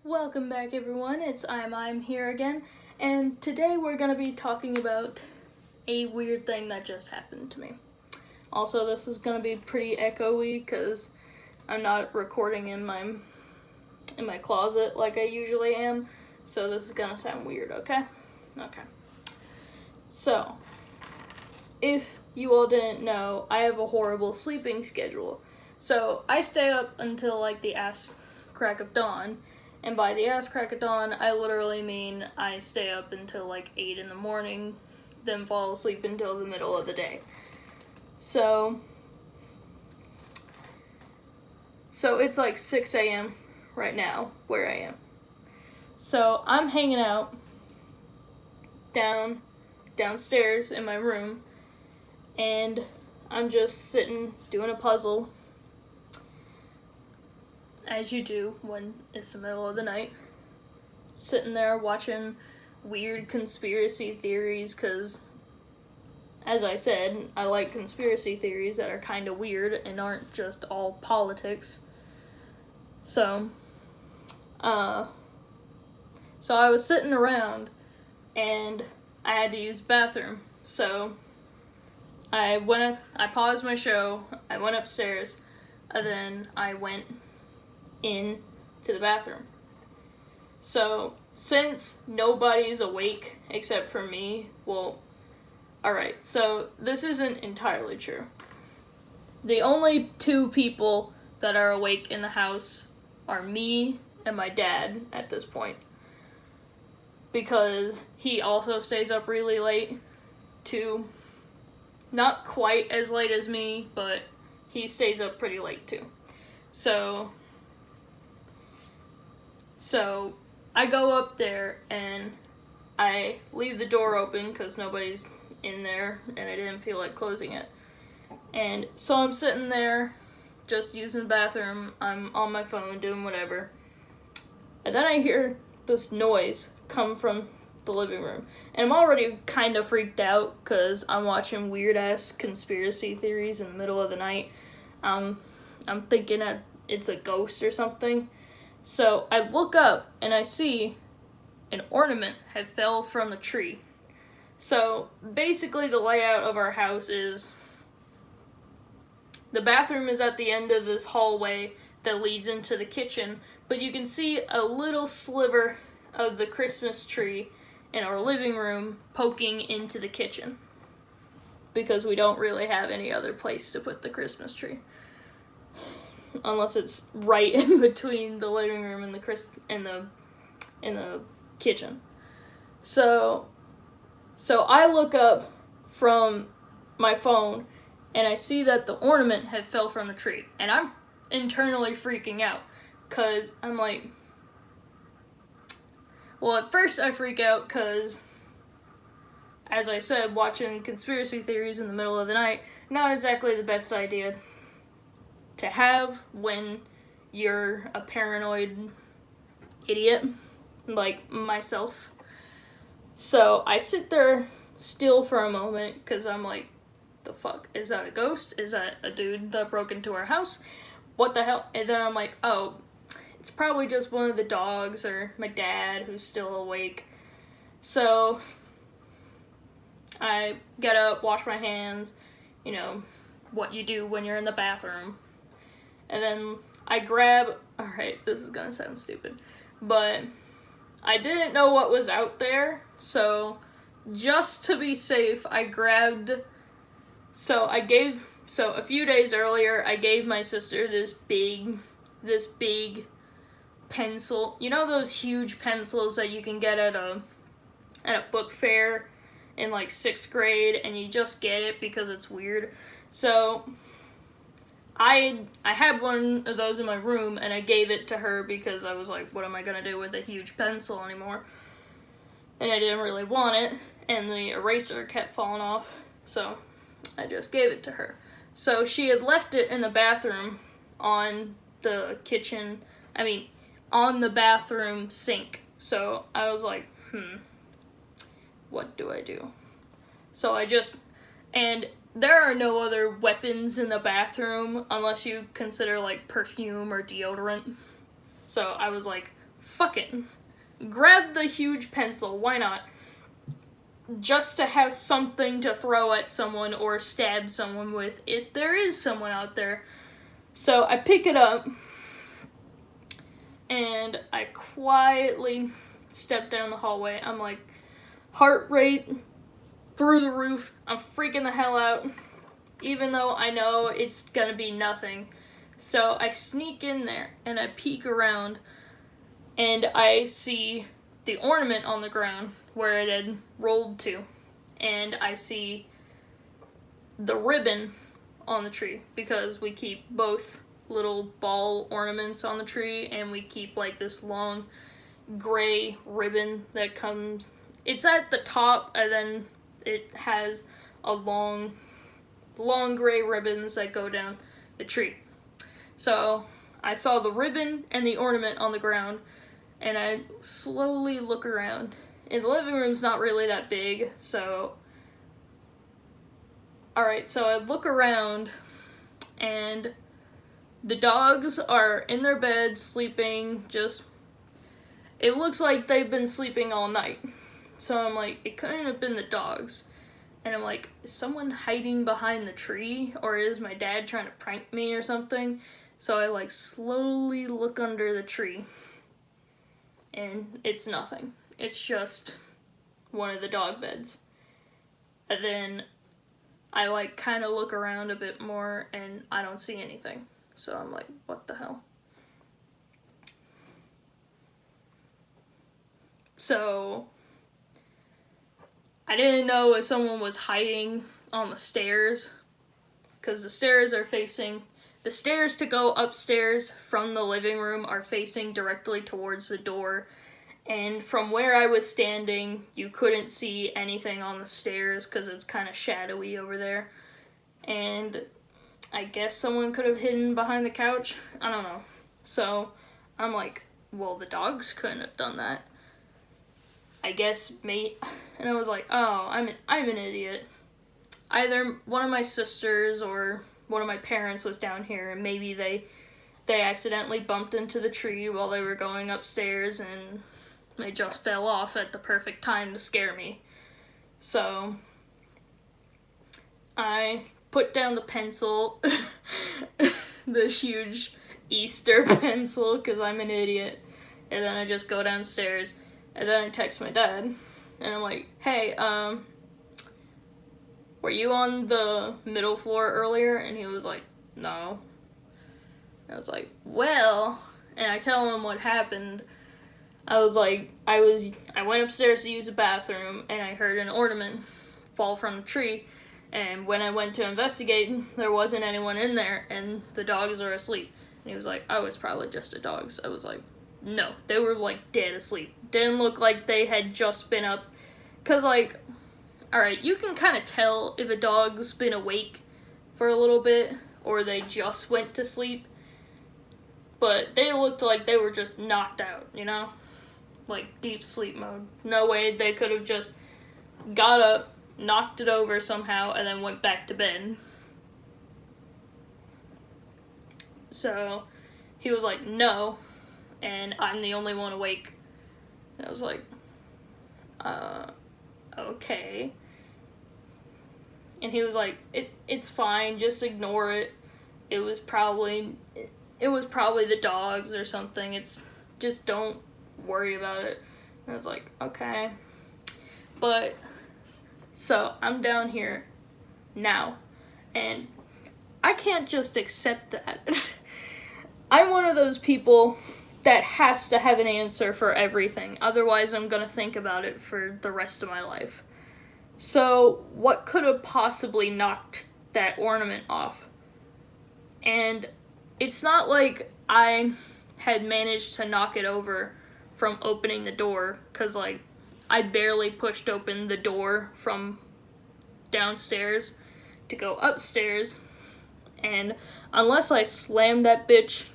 Welcome back, everyone. It's I'm here again, and today we're going to be talking about a weird thing that just happened to me. Also, this is going to be pretty echoey because I'm not recording in my closet like I usually am, so this is going to sound weird, okay? Okay. So, if you all didn't know, I have a horrible sleeping schedule. So, I stay up until like the ass crack of dawn. And by the ass crack of dawn, I literally mean I stay up until like 8 in the morning, then fall asleep until the middle of the day. So it's like 6 a.m. right now where I am. So I'm hanging out downstairs in my room, and I'm just sitting doing a puzzle, as you do when it's the middle of the night, sitting there watching weird conspiracy theories, because, as I said, I like conspiracy theories that are kind of weird and aren't just all politics. So I was sitting around, and I had to use the bathroom, so I paused my show, I went upstairs, and then I went in to the bathroom. So, since nobody's awake except for me, well, alright, so this isn't entirely true. The only two people that are awake in the house are me and my dad at this point, because he also stays up really late too. Not quite as late as me, but he stays up pretty late too. So I go up there and I leave the door open because nobody's in there and I didn't feel like closing it. And so I'm sitting there just using the bathroom. I'm on my phone doing whatever. And then I hear this noise come from the living room. And I'm already kind of freaked out because I'm watching weird-ass conspiracy theories in the middle of the night. I'm thinking that it's a ghost or something. So I look up and I see an ornament had fell from the tree. So basically the layout of our house is the bathroom is at the end of this hallway that leads into the kitchen, but you can see a little sliver of the Christmas tree in our living room poking into the kitchen, because we don't really have any other place to put the Christmas tree. Unless it's right in between the living room and the kitchen. So I look up from my phone and I see that the ornament had fell from the tree, and I'm internally freaking out because I'm like, well, at first I freak out because, as I said, watching conspiracy theories in the middle of the night, not exactly the best idea to have when you're a paranoid idiot like myself. So I sit there still for a moment because I'm like, the fuck? Is that a ghost? Is that a dude that broke into our house? What the hell? And then I'm like, oh, it's probably just one of the dogs or my dad who's still awake. So I get up, wash my hands, what you do when you're in the bathroom. And then I grab, alright, this is gonna sound stupid, but I didn't know what was out there, so just to be safe, a few days earlier, I gave my sister this big pencil. You know those huge pencils that you can get at a book fair in like 6th grade, and you just get it because it's weird? So I had one of those in my room, and I gave it to her because I was like, what am I going to do with a huge pencil anymore? And I didn't really want it, and the eraser kept falling off, so I just gave it to her. So she had left it in the bathroom on the bathroom sink. So I was like, what do I do? And there are no other weapons in the bathroom unless you consider like perfume or deodorant. So I was like, fuck it. Grab the huge pencil, why not? Just to have something to throw at someone or stab someone with if there is someone out there. So I pick it up and I quietly step down the hallway. I'm like, heart rate through the roof. I'm freaking the hell out, even though I know it's gonna be nothing. So I sneak in there and I peek around and I see the ornament on the ground where it had rolled to. And I see the ribbon on the tree, because we keep both little ball ornaments on the tree, and we keep like this long gray ribbon that comes, it's at the top, and then it has a long gray ribbons that go down the tree. So I saw the ribbon and the ornament on the ground, and I slowly look around. And the living room's not really that big, so... Alright, so I look around, and the dogs are in their beds, sleeping, just... It looks like they've been sleeping all night. So I'm like, it couldn't have been the dogs. And I'm like, is someone hiding behind the tree? Or is my dad trying to prank me or something? So I like slowly look under the tree. And it's nothing. It's just one of the dog beds. And then I like kind of look around a bit more and I don't see anything. So I'm like, what the hell? So I didn't know if someone was hiding on the stairs, because the stairs are facing, the stairs to go upstairs from the living room are facing directly towards the door. And from where I was standing, you couldn't see anything on the stairs because it's kind of shadowy over there. And I guess someone could have hidden behind the couch. I don't know. So I'm like, well, the dogs couldn't have done that. I guess me. And I was like, oh, I'm an idiot. Either one of my sisters or one of my parents was down here, and maybe they accidentally bumped into the tree while they were going upstairs, and they just fell off at the perfect time to scare me. So I put down the pencil, the huge Easter pencil, because I'm an idiot, and then I just go downstairs, and then I text my dad, and I'm like, hey, were you on the middle floor earlier? And he was like, no. I was like, well, and I tell him what happened. I was like, I went upstairs to use the bathroom, and I heard an ornament fall from the tree, and when I went to investigate, there wasn't anyone in there, and the dogs are asleep. And he was like, oh, it's probably just the dogs. I was like, no, they were, like, dead asleep. Didn't look like they had just been up, because, like, alright, you can kind of tell if a dog's been awake for a little bit, or they just went to sleep, but they looked like they were just knocked out, you know? Like, deep sleep mode. No way they could have just got up, knocked it over somehow, and then went back to bed. So, he was like, no, and I'm the only one awake. And I was like, okay. And he was like, it's fine, just ignore it. It was probably the dogs or something. It's just don't worry about it. And I was like, okay. But so I'm down here now, and I can't just accept that. I'm one of those people that has to have an answer for everything. Otherwise, I'm gonna think about it for the rest of my life. So, what could have possibly knocked that ornament off? And it's not like I had managed to knock it over from opening the door, because, like, I barely pushed open the door from downstairs to go upstairs, and unless I slammed that bitch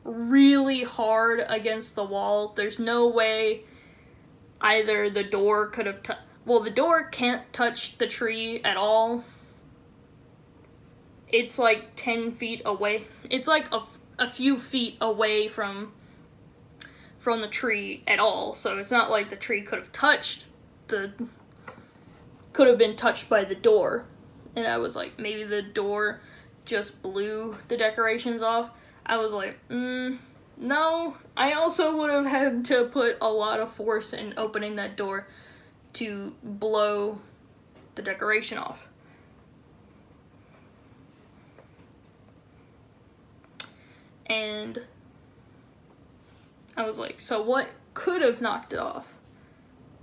really hard against the wall, there's no way either the door could have well, the door can't touch the tree at all. It's like 10 feet away. It's like a few feet away from from the tree at all, so it's not like the tree could have been touched by the door. And I was like, maybe the door just blew the decorations off. I was like, no. I also would have had to put a lot of force in opening that door to blow the decoration off. And I was like, so what could have knocked it off?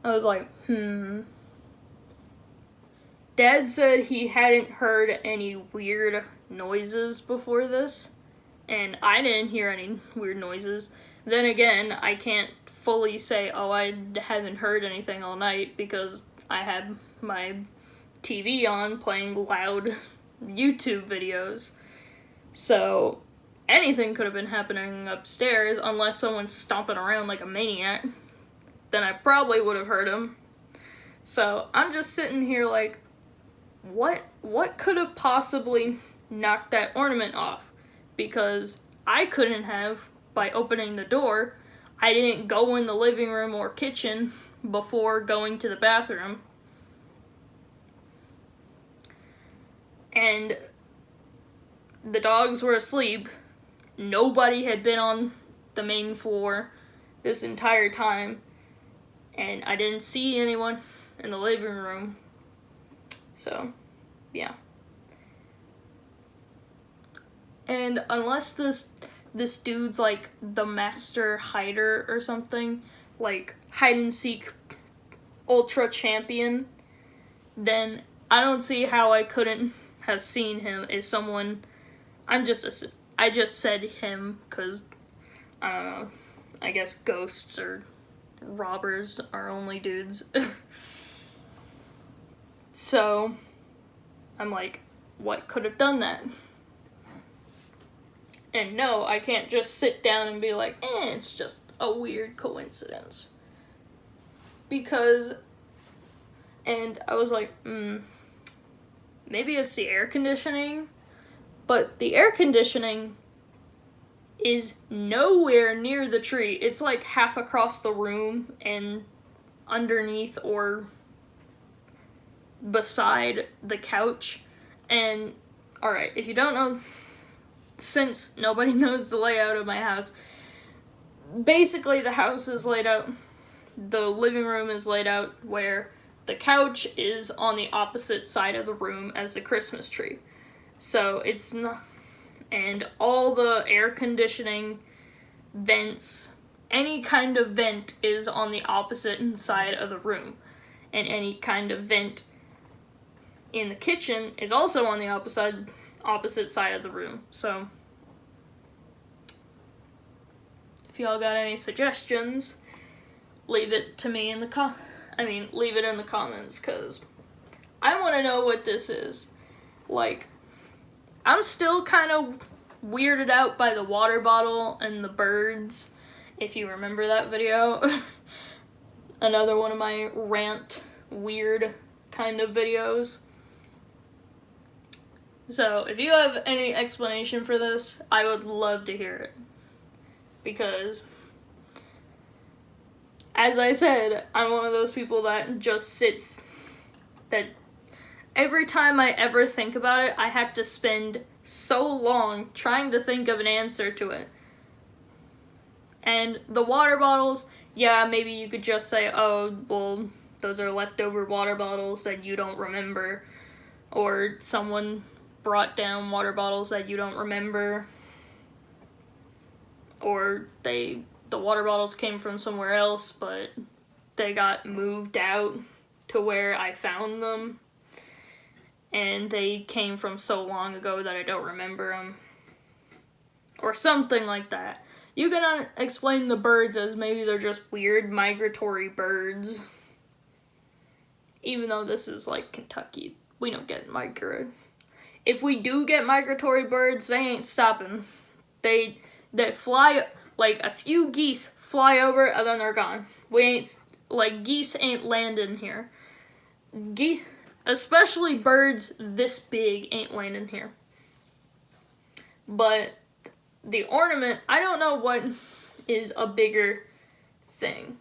I was like, Dad said he hadn't heard any weird noises before this, and I didn't hear any weird noises. Then again, I can't fully say, oh, I haven't heard anything all night, because I had my TV on playing loud YouTube videos. So anything could have been happening upstairs, unless someone's stomping around like a maniac. Then I probably would have heard him. So I'm just sitting here like, what could have possibly knocked that ornament off? Because I couldn't have by opening the door. I didn't go in the living room or kitchen before going to the bathroom. And the dogs were asleep. Nobody had been on the main floor this entire time. And I didn't see anyone in the living room. So, yeah. And unless this dude's like the master hider or something, like hide and seek ultra champion, then I don't see how I couldn't have seen him as someone. I just said him because I don't know. I guess ghosts or robbers are only dudes. So, I'm like, what could have done that? And no, I can't just sit down and be like, it's just a weird coincidence. Because, and I was like, maybe it's the air conditioning, but the air conditioning is nowhere near the tree. It's like half across the room and underneath or beside the couch. And alright, if you don't know, since nobody knows the layout of my house, basically the house is laid out, the living room is laid out where the couch is on the opposite side of the room as the Christmas tree. So it's not, and all the air conditioning vents, any kind of vent is on the opposite side of the room. And any kind of vent in the kitchen is also on the opposite side of the room. So if y'all got any suggestions, leave it to me in the leave it in the comments, because I want to know what this is. Like, I'm still kind of weirded out by the water bottle and the birds, if you remember that video. Another one of my rant weird kind of videos. So, if you have any explanation for this, I would love to hear it. Because, as I said, I'm one of those people that just sits, that every time I ever think about it, I have to spend so long trying to think of an answer to it. And the water bottles, yeah, maybe you could just say, oh, well, those are leftover water bottles that you don't remember. Or someone brought down water bottles that you don't remember. Or the water bottles came from somewhere else, but they got moved out to where I found them. And they came from so long ago that I don't remember them. Or something like that. You can explain the birds as maybe they're just weird migratory birds. Even though this is like Kentucky, we don't get migratory. If we do get migratory birds, they ain't stopping. They fly, like a few geese fly over and then they're gone. Geese ain't landing here. Especially birds this big ain't landing here. But the ornament, I don't know what is a bigger thing.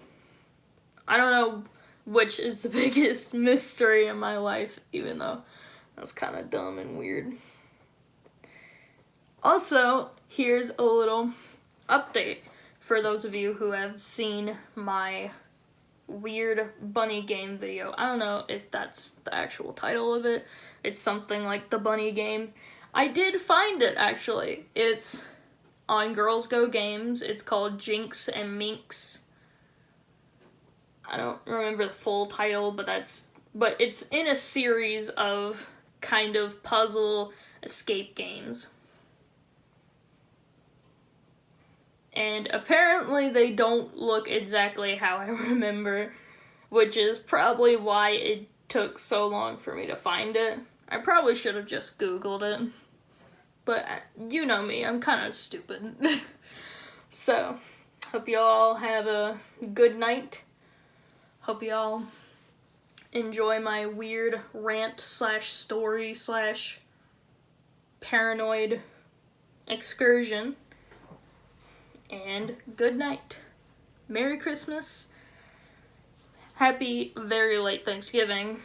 I don't know which is the biggest mystery in my life, even though that's kind of dumb and weird. Also, here's a little update for those of you who have seen my weird bunny game video. I don't know if that's the actual title of it. It's something like the bunny game. I did find it, actually. It's on Girls Go Games. It's called Jinx and Minx. I don't remember the full title, but it's in a series of kind of puzzle escape games. And apparently they don't look exactly how I remember, which is probably why it took so long for me to find it. I probably should have just Googled it. But you know me, I'm kind of stupid. So, hope y'all have a good night. Hope y'all enjoy my weird rant / story / paranoid excursion. And good night. Merry Christmas. Happy very late Thanksgiving.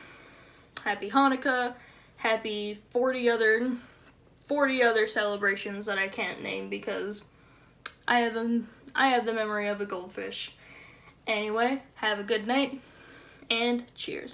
Happy Hanukkah. Happy 40 other celebrations that I can't name because I have the memory of a goldfish. Anyway, have a good night and cheers.